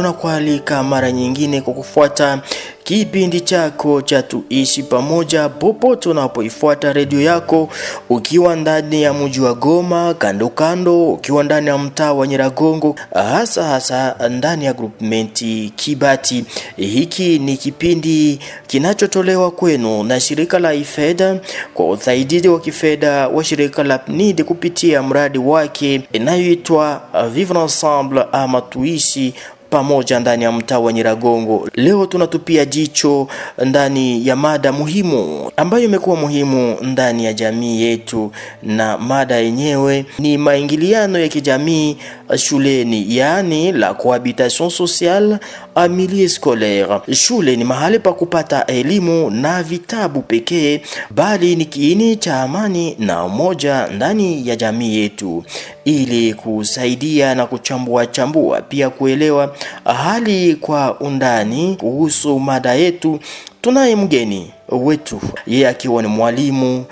tunakualika mara nyingine kwa kufuata kipindi chako cha Tuishi Pamoja popote unapoifuata redio yako, ukiwa ndani ya mji wa Goma, kando kando, ukiwa ndani ya mtaa wa Nyiragongo, hasa ndani ya groupmenti Kibati. Hiki ni kipindi kinachotolewa kwenu na shirika la IFED kwa usaidizi wa kifedha wa shirika la PNID kupitia mradi wake inayoitwa Vivre Ensemble ama Tuishi Pamoja ndani ya mtaa wa Nyiragongo. Leo tunatupia jicho ndani ya mada muhimu ambayo imekuwa muhimu ndani ya jamii yetu, na mada yenyewe ni maingiliano ya kijamii shuleni, yaani la cohabitation sociale en milieu scolaire. Shule ni mahali pa kupata elimu na vitabu pekee, bali ni kiini cha amani na umoja ndani ya jamii yetu. Ili kusaidia na kuchambua pia kuelewa hali kwa undani kuhusu mada yetu, tunaye mgeni wetu, yeye akiwa mwalimu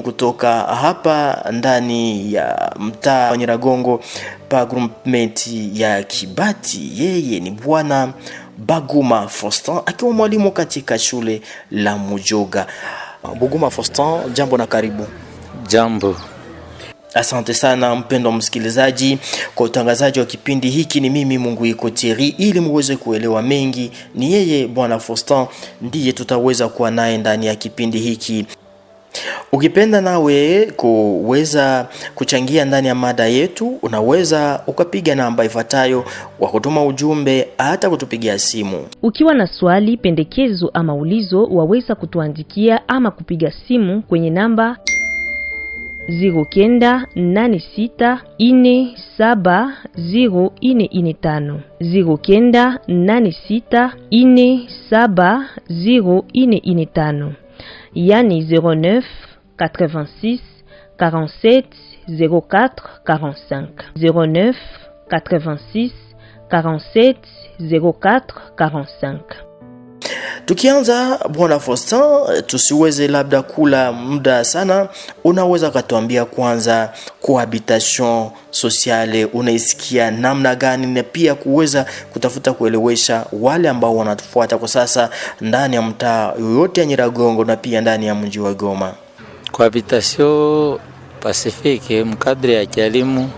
kutoka hapa ndani ya mtaa wa Nyiragongo pa groupment ya Kibati. Yeye ni Bwana Baguma Faustin, akiwa mwalimu katika shule la Mujoga. Baguma Faustin, jambo na karibu. Jambo. Asante sana mpendwa msikilizaji kwa utangazaji wa kipindi hiki. Ni mimi Munguiko Thierry, ili muweze kuelewa mengi. Ni yeye Bwana Faustin ndiye tutaweza kuwa naye ndani ya kipindi hiki. Ukipenda nawe kuweza kuchangia ndani ya mada yetu, unaweza ukapiga namba ifuatayo kwa kutuma ujumbe, hata kutupigia simu. Ukiwa na swali, pendekezo ama ulizo, waweza kutuandikia ama kupiga simu kwenye namba 0986470445 0986470445, yani 09 86 47 04 45 09 86 47 04 45. Tukianza Bwana Faustin, tusiweze labda kula muda sana, unaweza katuambia kwanza cohabitation sociale unaisikia namna gani, na pia kuweza kutafuta kuelewesha wale ambao wanatufuata kwa sasa ndani ya mtaa yoyote ya Nyiragongo na pia ndani ya mji wa Goma. Cohabitation pacifique mkadri ya kielimu,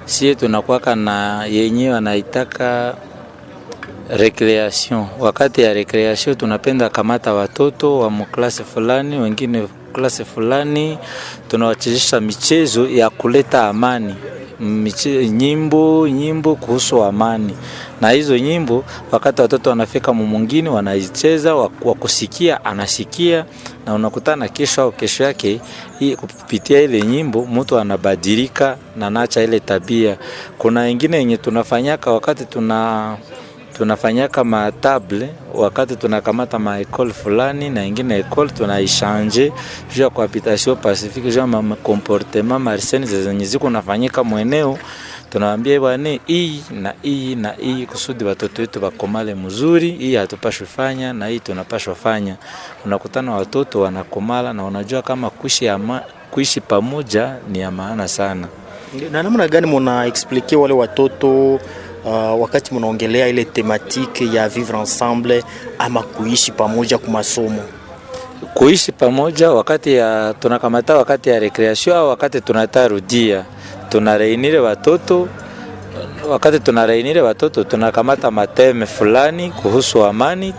sisi tunakuwa na yenyewe wanaitaka recreation. Wakati ya recreation tunapenda kamata watoto wa mklase fulani, wengine klase fulani, tunawachezesha michezo ya kuleta amani, nyimbo kuhusu amani. Na hizo nyimbo wakati watoto wanafika mwingine wanaicheza, wa kusikia anasikia, na unakutana kesho au kesho yake kupitia ile nyimbo mtu anabadilika na naacha ile tabia. Kuna wengine yenye tunafanyaka wakati tunafanyaka matable, wakati tunakamata maekole fulani na ingine ekole tunaishange juu ya cohabitation pacifique, juu ya comportement malsain zenye ziko nafanyika mweneo. Tunawaambia bwana, hii na hii kusudi watoto wetu bakomale mzuri, hii hatupashwe fanya na hii tunapashwa fanya. Unakutana watoto wanakomala na unajua kama kuishi pamoja ni ya maana sana. Na namna gani muna explique wale watoto wakati mnaongelea ile tematike ya vivre ensemble ama kuishi pamoja kwa masomo? Kuishi pamoja wakati ya tunakamata, wakati ya recreation au wakati tunatarudia, tunareunire watoto. Wakati tunareunire watoto tunakamata mateme fulani kuhusu amani,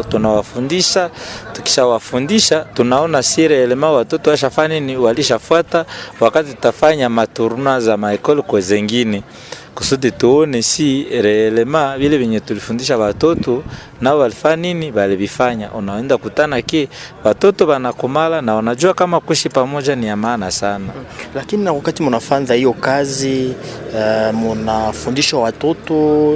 tunawafundisha. Tukishawafundisha tunaona sire elema watoto washafanya ni walishafuata, wakati tutafanya maturuna za maekole kwa zingine kusudi tuone si reelema vile venye tulifundisha watoto na walifanya nini balibifanya. Unaenda kutana ki watoto banakomala na wanajua kama kuishi pamoja ni ya maana sana. Lakini na wakati mnafanya hiyo kazi, mnafundisha watoto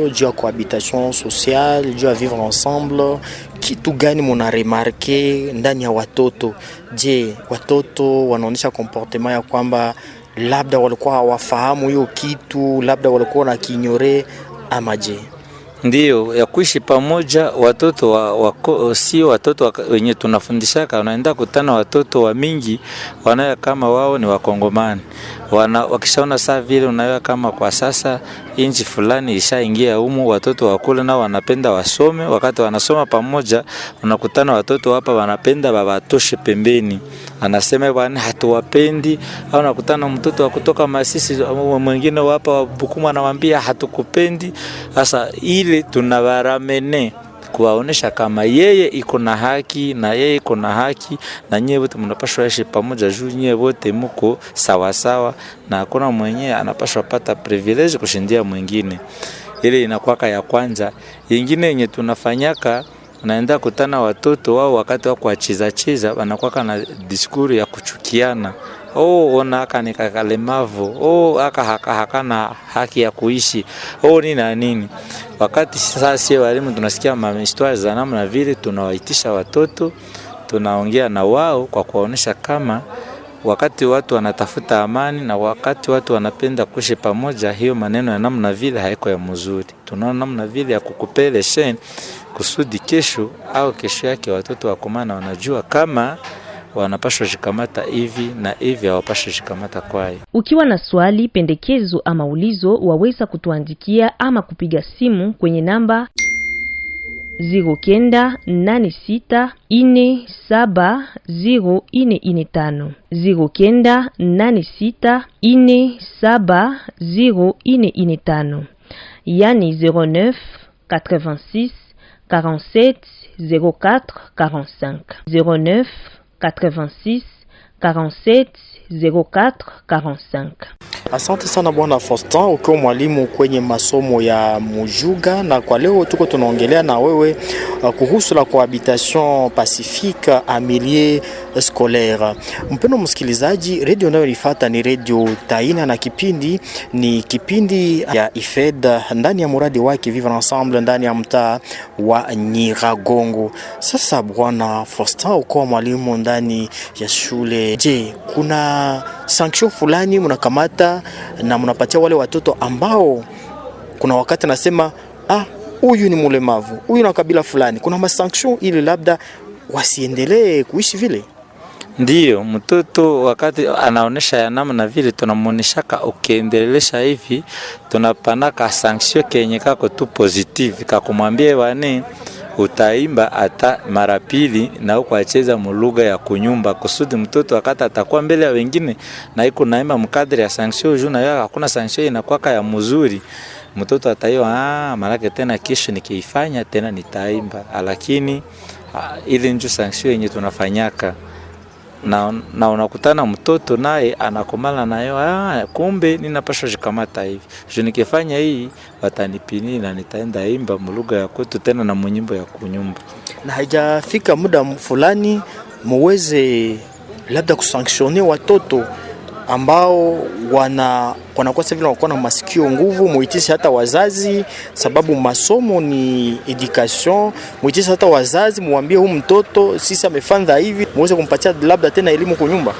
juu ya cohabitation sociale, juu ya vivre ensemble, kitu gani muna remarque ndani ya watoto? Je, watoto wanaonyesha comportement ya kwamba labda walikuwa hawafahamu hiyo kitu, labda walikuwa na kinyore ama je? Ndio ya kuishi pamoja watoto si watoto wenye tunafundishaka, wanaenda kutana watoto wa mingi wanaya kama wao ni wakongomani. Wakishaona saa vile unaya kama kwa sasa inchi fulani ishaingia humu, watoto wakule nao wanapenda wasome. Wakati wanasoma pamoja, unakutana watoto hapa wanapenda babatoshe pembeni, anasema bwana hatuwapendi. Au unakutana mtoto wa kutoka Masisi mwingine hapa Bukumu anamwambia hatukupendi. Sasa ile tunawaramene kuwaonesha kama yeye iko na haki na yeye iko na haki, na nyewe wote mnapaswa ishi pamoja juu nyewe wote mko sawa sawa, na hakuna mwenyewe anapaswa pata privilege kushindia mwingine. Ile inakuwa ya kwanza. Nyingine yenye tunafanyaka, naenda kutana watoto wao wakati wa kucheza wanakuwa na diskuri ya kuchukiana. Ona aka ni kakalemavu, aka hakana haki ya kuishi, nini na nini. Wakati sasa sisi walimu tunasikia historia za namna vile, tunawaitisha watoto, tunaongea na wao kwa kuwaonesha kama wakati watu wanatafuta amani na wakati watu wanapenda kuishi pamoja, hiyo maneno ya namna vile haiko ya mzuri. Tunaona namna vile ya kukupele shen kusudi kesho au kesho yake watoto wakomana wanajua kama wanapaswa shikamata hivi na hivi, hawapaswa shikamata kwaye. Ukiwa na swali, pendekezo ama ulizo, waweza kutuandikia ama kupiga simu kwenye namba 0986470445 0986470445, yani 09 86 47 04 45 09 86 47 04 45. Asante sana Bwana Faustin, ukiwa mwalimu kwenye masomo ya Mujuga, na kwa leo tuko tunaongelea na wewe kuhusu la cohabitation pacifique en milieu scolaire. Mpendwa msikilizaji, radio unayonifuata ni Radio Taina na kipindi ni kipindi ya IFED ndani ya muradi wake Vivre Ensemble ndani ya mtaa wa Nyiragongo. Sasa Bwana Faustin, ukiwa mwalimu ndani ya shule, je, kuna sanction fulani mnakamata na mnapatia wale watoto ambao kuna wakati nasema huyu ni mulemavu, huyu na kabila fulani, kuna masanction ili labda wasiendelee kuishi vile? Ndiyo, mtoto wakati anaonesha ya namna vile tunamuoneshaka ukiendelesha hivi, tunapanaka sanction kenye kako tu positive, kakumwambia wane utaimba hata mara pili na uko acheza mulugha ya kunyumba, kusudi mtoto wakati atakuwa mbele ya wengine na iko naimba mkadri ya sanction juu na yeye hakuna sanction inakuwa ya mzuri, mtoto atayo malaki tena kesho nikiifanya tena nitaimba. Lakini ile ndio sanction yenye tunafanyaka na unakutana mtoto naye anakomala nayo, kumbe ninapaswa shikamata hivi, je nikifanya hii watanipini na nitaenda imba mulugha ya kwetu tena na munyimbo ya kunyumba. Na haijafika muda fulani muweze labda kusanctionner watoto ambao wanakuwa vile wanakuwa na masikio nguvu, muitishe hata wazazi, sababu masomo ni education, muitishe hata wazazi, muambie huyu mtoto sisi amefanya hivi, muweze kumpatia labda tena elimu kwa nyumba.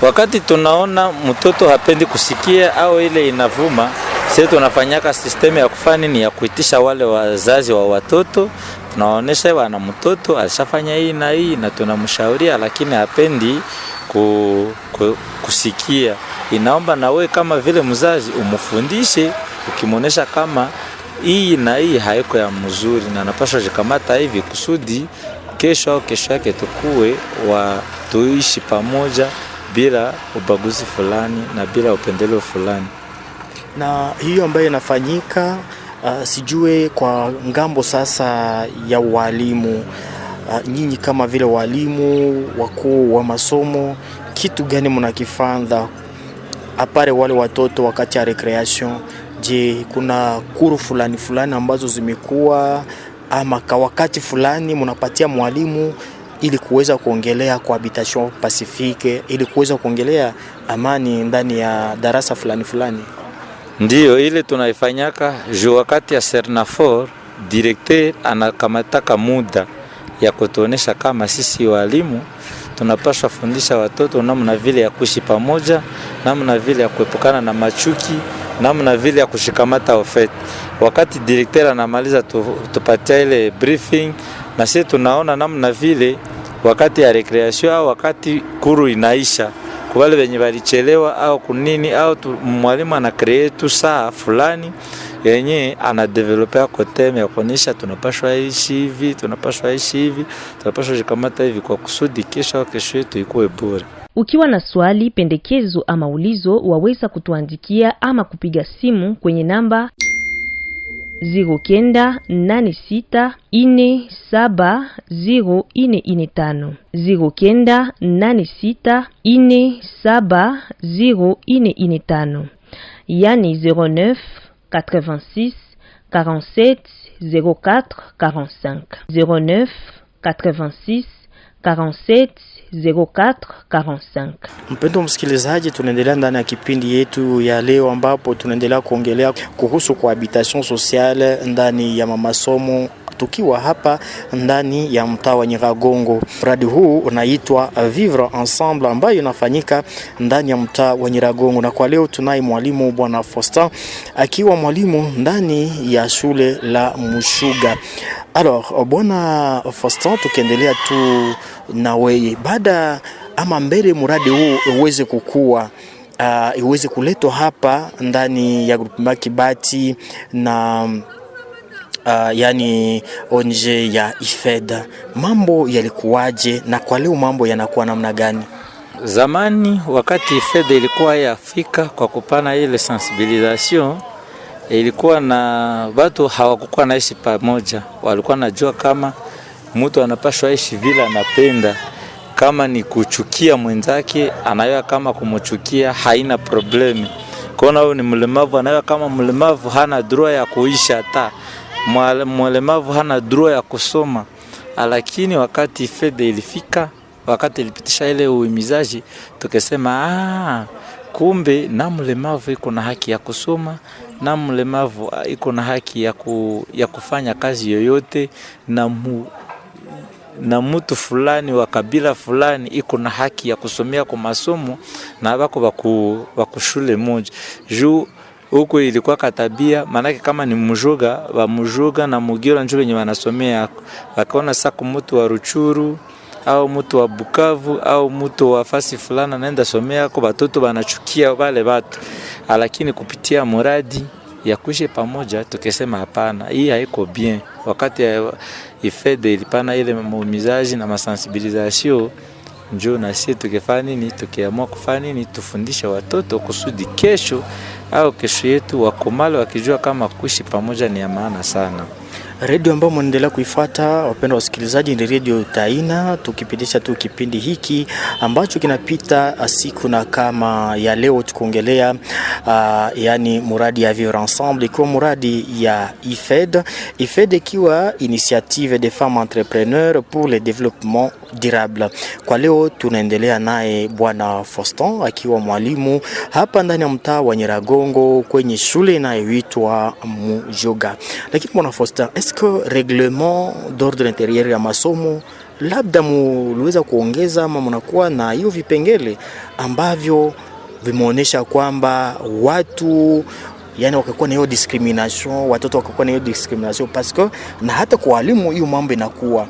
Wakati tunaona mtoto hapendi kusikia au ile inavuma, sisi tunafanyaka system ya kufanya ni ya kuitisha wale wazazi wa watoto, tunaonesha wana mtoto alishafanya hii na hii na tunamshauria, lakini hapendi kusikia. Inaomba na wewe kama vile mzazi umufundishe, ukimuonesha kama hii na hii haiko ya mzuri na anapaswa jikamata hivi, kusudi kesho au kesho yake tukue tuishi pamoja bila ubaguzi fulani na bila upendeleo fulani. Na hiyo ambayo inafanyika sijue kwa ngambo sasa ya walimu, nyinyi kama vile walimu wakuu wa masomo, kitu gani mnakifanya apare wale watoto wakati ya recreation? Je, kuna kuru fulani ambazo zimekuwa ama kwa wakati fulani mnapatia mwalimu ili kuweza kuongelea cohabitation pacifique, ili kuweza kuongelea amani ndani ya darasa fulani? Ndiyo, ile tunaifanyaka juu wakati ya Sernafor directeur anakamataka muda ya kutuonesha kama sisi walimu tunapaswa fundisha watoto namna vile ya kuishi pamoja, namna vile ya kuepukana na machuki, namna vile ya kushikamata ofeti. Wakati directeur anamaliza tupatia ile briefing, na sisi tunaona namna vile wakati ya recreation au wakati kuru inaisha kwa wale wenye walichelewa au kunini au mwalimu ana create tu saa fulani yenye ana developer kote ya kuonyesha tunapaswa ishi hivi, tunapaswa ishi hivi, tunapaswa jikamata hivi kwa kusudi kesho yetu ikuwe bora. Ukiwa na swali, pendekezo ama ulizo, waweza kutuandikia ama kupiga simu kwenye namba 0986470445 0986470445, yani 09 86 47 04 45 09 86 47 04 45. Mpendo msikilizaji, tunaendelea ndani ya kipindi yetu ya leo ambapo tunaendelea kuongelea kuhusu cohabitation sociale ndani ya masomo, tukiwa hapa ndani ya mtaa wa Nyiragongo. Mradi huu unaitwa Vivre Ensemble ambayo inafanyika ndani ya mtaa wa Nyiragongo, na kwa leo tunaye mwalimu Bwana Faustin akiwa mwalimu ndani ya shule la Mushuga. Alors Bwana Faustin, tukiendelea tu na wewe, baada ama mbele mradi huu uweze kukua, iweze kuletwa hapa ndani ya groupement Kibati na yani onje ya IFED, mambo yalikuwaje na kwa leo mambo yanakuwa namna gani? Zamani wakati IFED ilikuwa yafika kwa kupana ile sensibilisation, ilikuwa na watu hawakuwa naishi pamoja, walikuwa najua kama mtu anapaswa ishi vile anapenda. Kama ni kuchukia mwenzake, anayo kama kumchukia haina problemi. Kona huyu ni mlemavu, anayo kama mlemavu hana droit ya kuishi, hata mlemavu hana droit ya kusoma. Lakini wakati IFED ilifika, wakati ilipitisha ile uhimizaji, tukasema kumbe na mlemavu iko na haki ya kusoma, na mlemavu iko na haki ya kufanya kazi yoyote, na mtu fulani wa kabila fulani iko na haki ya kusomea kwa masomo na wako shule moja. Juu huko ilikuwa katabia, manake kama ni Mujoga, wa Mujoga na Mugira njoo wenye wanasomea, wakaona sako mtu wa Ruchuru au mtu wa Bukavu au mtu wa fasi fulani anaenda somea kwa watoto wanachukia wale watu. Lakini kupitia muradi ya kuishi pamoja tukisema hapana, hii haiko bien. Wakati IFED ilipana ile maumizaji na masensibilisation, njoo na sisi tukifanya nini, tukiamua kufanya nini, tufundishe watoto kusudi kesho au kesho yetu wakomale wakijua kama kuishi pamoja ni ya maana sana. Radio ambayo mnaendelea kuifuata, wapendwa wasikilizaji, ni Radio Taina, tukipitisha tu kipindi hiki ambacho kinapita siku na kama ya leo, tukongelea yani muradi ya Vivre Ensemble, ikiwa muradi ya IFED. IFED ikiwa Initiative des Femmes Entrepreneurs pour le Développement Durable. Kwa leo tunaendelea naye Bwana Faustin akiwa mwalimu hapa ndani ya mtaa wa Nyiragongo kwenye shule inayoitwa Mujoga. Lakini Bwana Faustin, est-ce que règlement d'ordre intérieur ya masomo labda muliweza kuongeza ama mnakuwa na hiyo vipengele ambavyo vimeonyesha kwamba watu yani wakakuwa na hiyo discrimination, watoto wakakuwa na hiyo discrimination, parce que na hata kwa walimu hiyo mambo inakuwa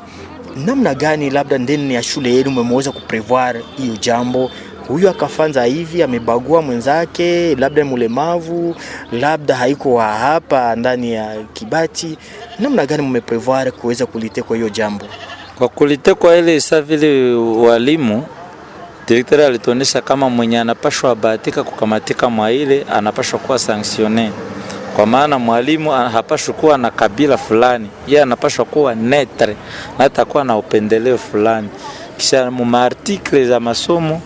namna gani? Labda ndani ya shule yenu mmeweza kuprevoir hiyo jambo, huyu akafanza hivi amebagua mwenzake, labda mlemavu, labda haiko hapa ndani ya Kibati, namna gani mmeprevoir kuweza kulitekwa hiyo jambo? Kwa kulitekwa ile isa vile walimu, directeur alituonesha kama mwenye anapashwa bahatika kukamatika mwa ile anapashwa kuwa sanctionné. Kwa maana mwalimu hapashwi kuwa na kabila fulani, yeye anapashwa kuwa netre na atakuwa na upendeleo fulani. Kisha mu article za masomo,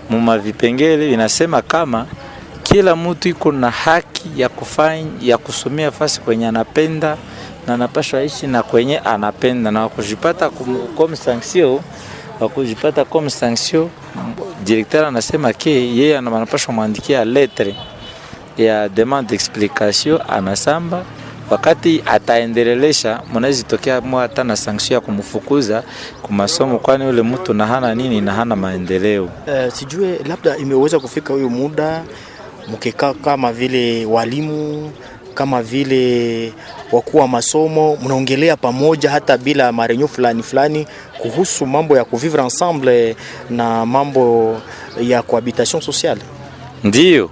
mu vipengele inasema kama kila mtu iko na haki ya kusomea fasi kwenye anapenda na anapashwa ishi na kwenye anapenda, na wakujipata comme sanction directeur anasema ke yeye anapashwa muandikia lettre ya demande d'explication anasamba. Wakati ataendelelesha mnaweza tokea hata na sanction ya kumfukuza kwa masomo, kwani yule mtu na hana nini na hana maendeleo. Sijue labda imeweza kufika huyo muda mkikaa kama vile walimu kama vile wakuu wa masomo mnaongelea pamoja hata bila marenyo fulani kuhusu mambo ya kuvivre ensemble na mambo ya cohabitation sociale? Ndiyo,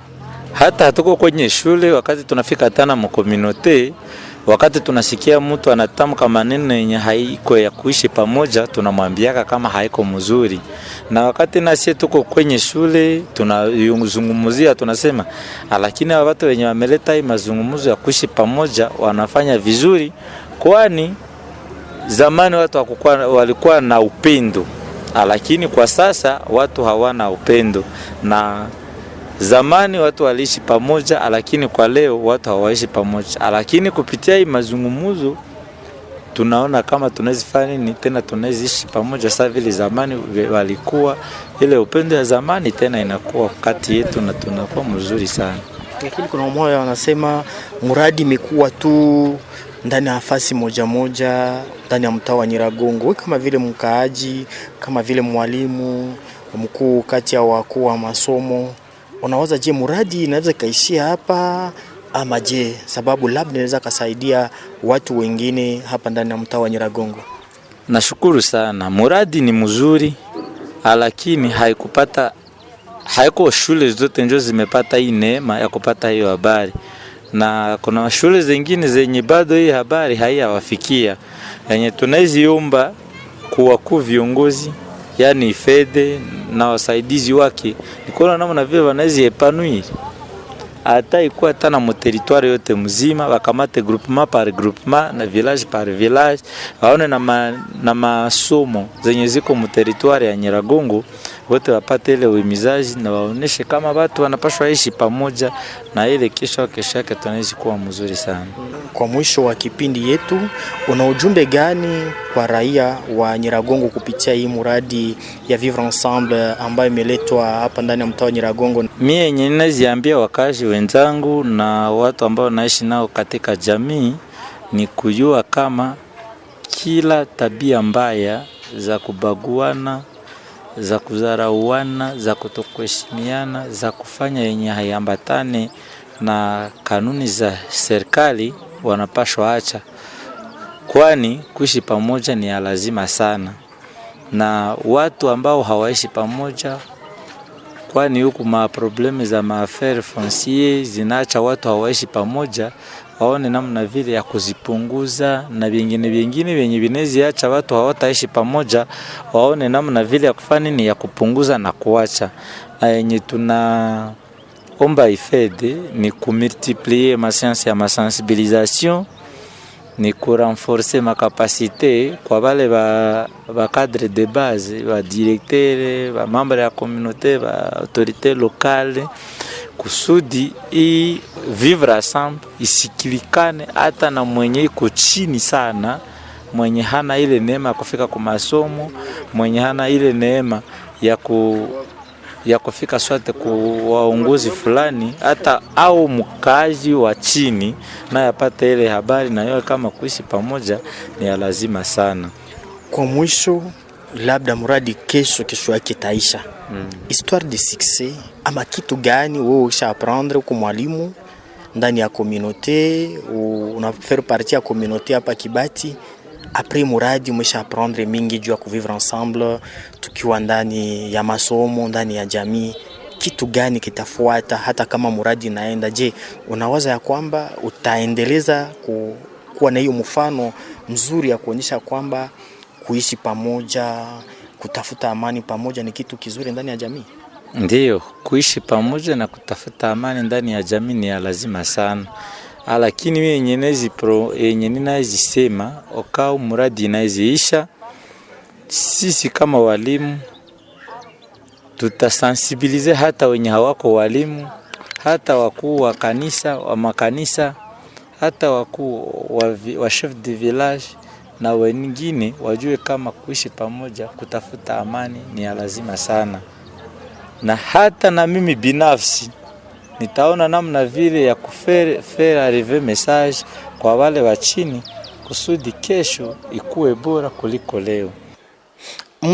hata hatuko kwenye shule, wakati tunafika tana mu communauté, wakati tunasikia mtu anatamka maneno yenye haiko ya kuishi pamoja, tunamwambiaka kama haiko mzuri. Na wakati nasi tuko kwenye shule tunazungumzia, tunasema lakini watu wenye wameleta hii mazungumzo ya kuishi pamoja wanafanya vizuri, kwani zamani watu walikuwa na upendo, lakini kwa sasa watu hawana upendo. Na zamani watu waliishi pamoja, lakini kwa leo watu hawaishi pamoja. Lakini kupitia hii mazungumzo tunaona kama tunazifanya nini tena, tunaziishi pamoja sawa vile zamani walikuwa. Ile upendo ya zamani tena inakuwa kati yetu na tunakuwa mzuri sana. Lakini kuna mmoja wanasema mradi imekuwa tu ndani ya nafasi moja ndani ya mtaa wa Nyiragongo. Wewe kama vile mkaaji, kama vile mwalimu mkuu kati ya wakuu wa masomo, unawaza je, mradi inaweza kaishia hapa ama je, sababu labda inaweza kusaidia watu wengine hapa ndani ya mtaa wa Nyiragongo? Nashukuru sana. Mradi ni mzuri, lakini haiko shule zote ndio zimepata hii neema ya kupata hiyo habari. Na kuna shule zingine zenye bado hii habari haiyawafikia. Yenye tunaiziomba kwa viongozi, yani fede na wasaidizi wake, nikuona namna vile wanaweza epanui hata ikuwa tana mu territoire yote mzima, wakamate groupement par groupement na village par village, waone na masomo zenye ziko mu territoire ya Nyiragongo, wote wapate ile uhimizaji na waoneshe kama watu wanapaswa ishi pamoja, na ile kesho yake tunaweza kuwa mzuri sana. Kwa mwisho wa kipindi yetu, una ujumbe gani kwa raia wa Nyiragongo kupitia hii muradi ya vivre ensemble ambayo imeletwa hapa ndani ya mtaa wa Nyiragongo? Mimi yenyewe ninaziambia wakazi wenzangu na watu ambao naishi nao katika jamii ni kujua kama kila tabia mbaya za kubaguana, za kudharauana, za kutokuheshimiana, za kufanya yenye haiambatane na kanuni za serikali wanapaswa acha, kwani kuishi pamoja ni ya lazima sana. Na watu ambao hawaishi pamoja, kwani huku maprobleme za maaffaire foncier zinaacha watu hawaishi pamoja, waone namna vile ya kuzipunguza, na vingine wenye vinezi acha watu hawataishi pamoja, waone namna vile ya kufanya ni ya kupunguza na kuacha. Na yenye tunaomba ifede ni kumultiplier ma séance ya ma sensibilisation, ni kurenforcer ma capacité kwa wale ba cadre de base, ba directeur, ba membre ya communauté, ba autorité locale, kusudi i vivre ensemble isikilikane hata na mwenye iko chini sana, mwenye hana ile neema kufika kwa masomo, mwenye hana ile neema ya kufika sote kwa waongozi fulani, hata au mkazi wa chini na yapate ile habari, na yeye kama kuishi pamoja ni ya lazima sana. Kwa mwisho, labda mradi kesho yake taisha, histoire de succès ama kitu gani wewe usha apprendre kwa mwalimu ndani ya communauté, una faire partie ya communauté hapa Kibati? Après muradi umesha apprendre mingi juu ya kuvivre ensemble tukiwa ndani ya masomo, ndani ya jamii, kitu gani kitafuata hata kama muradi naenda? Je, unawaza ya kwamba utaendeleza kuwa na hiyo mfano mzuri ya kuonyesha kwamba kuishi pamoja, kutafuta amani pamoja ni kitu kizuri ndani ya jamii? Ndiyo, kuishi pamoja na kutafuta amani ndani ya jamii ni ya lazima sana. Lakini mimi yenye ninazisema okao muradi inaziisha, sisi kama walimu tutasensibilize hata wenye hawako walimu, hata wakuu wa kanisa, wa makanisa, hata wakuu wa chef de village na wengine wajue kama kuishi pamoja, kutafuta amani ni ya lazima sana. Na hata na mimi binafsi nitaona namna vile ya faire arriver message kwa wale wa chini kusudi kesho ikuwe bora kuliko leo.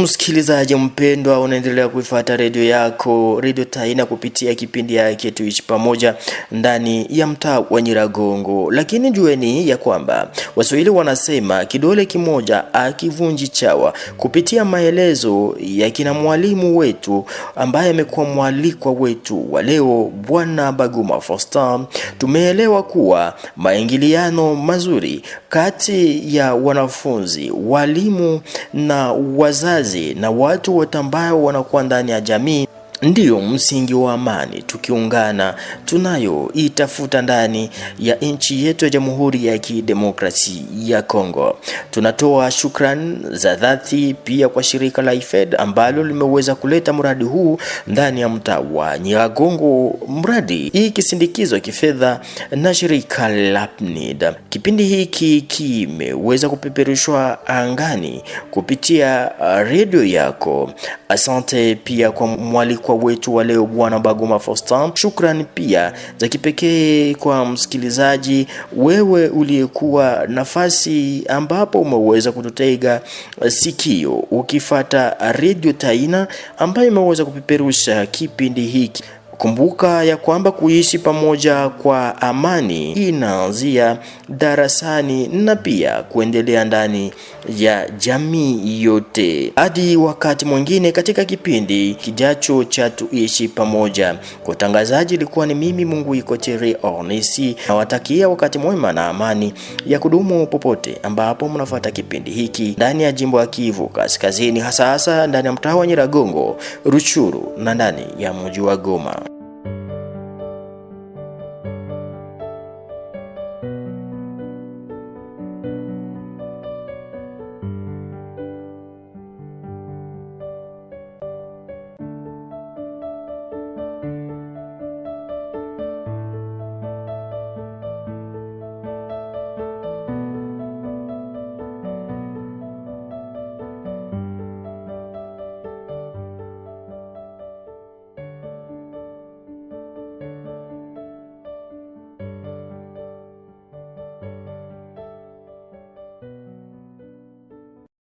Msikilizaji mpendwa, unaendelea kuifuata redio yako, Radio Taina, kupitia kipindi yake Tuishi Pamoja ndani ya mtaa wa Nyiragongo. Lakini jueni ya kwamba Waswahili wanasema kidole kimoja akivunji chawa. Kupitia maelezo ya kina mwalimu wetu ambaye amekuwa mwalikwa wetu wa leo, Bwana Baguma Faustin, tumeelewa kuwa maingiliano mazuri kati ya wanafunzi, walimu na wazazi na watu wote ambao wanakuwa ndani ya jamii ndiyo msingi wa amani. Tukiungana tunayo itafuta ndani ya nchi yetu ya Jamhuri ya Kidemokrasia ya Kongo. Tunatoa shukrani za dhati pia kwa shirika la IFED ambalo limeweza kuleta mradi huu ndani ya mtaa wa Nyiragongo, mradi hii kisindikizwa kifedha na shirika la PNID. Kipindi hiki kimeweza kupeperushwa angani kupitia redio yako. Asante pia kwa mwaliko wetu wa leo, Bwana Baguma Faustin. Shukrani pia za kipekee kwa msikilizaji, wewe uliyekuwa nafasi ambapo umeweza kututega sikio ukifuata Radio Taina ambayo imeweza kupeperusha kipindi hiki. Kumbuka ya kwamba kuishi pamoja kwa amani inaanzia darasani na pia kuendelea ndani ya jamii yote. Hadi wakati mwingine katika kipindi kijacho cha Tuishi Pamoja. Kutangazaji ilikuwa ni mimi Mungu Ikotere Ornesi. Nawatakia wakati mwema na amani ya kudumu popote ambapo mnafuata kipindi hiki ndani ya jimbo ya Kivu Kaskazini, hasa ndani ya mtaa wa Nyiragongo, Ruchuru na ndani ya mji wa Goma.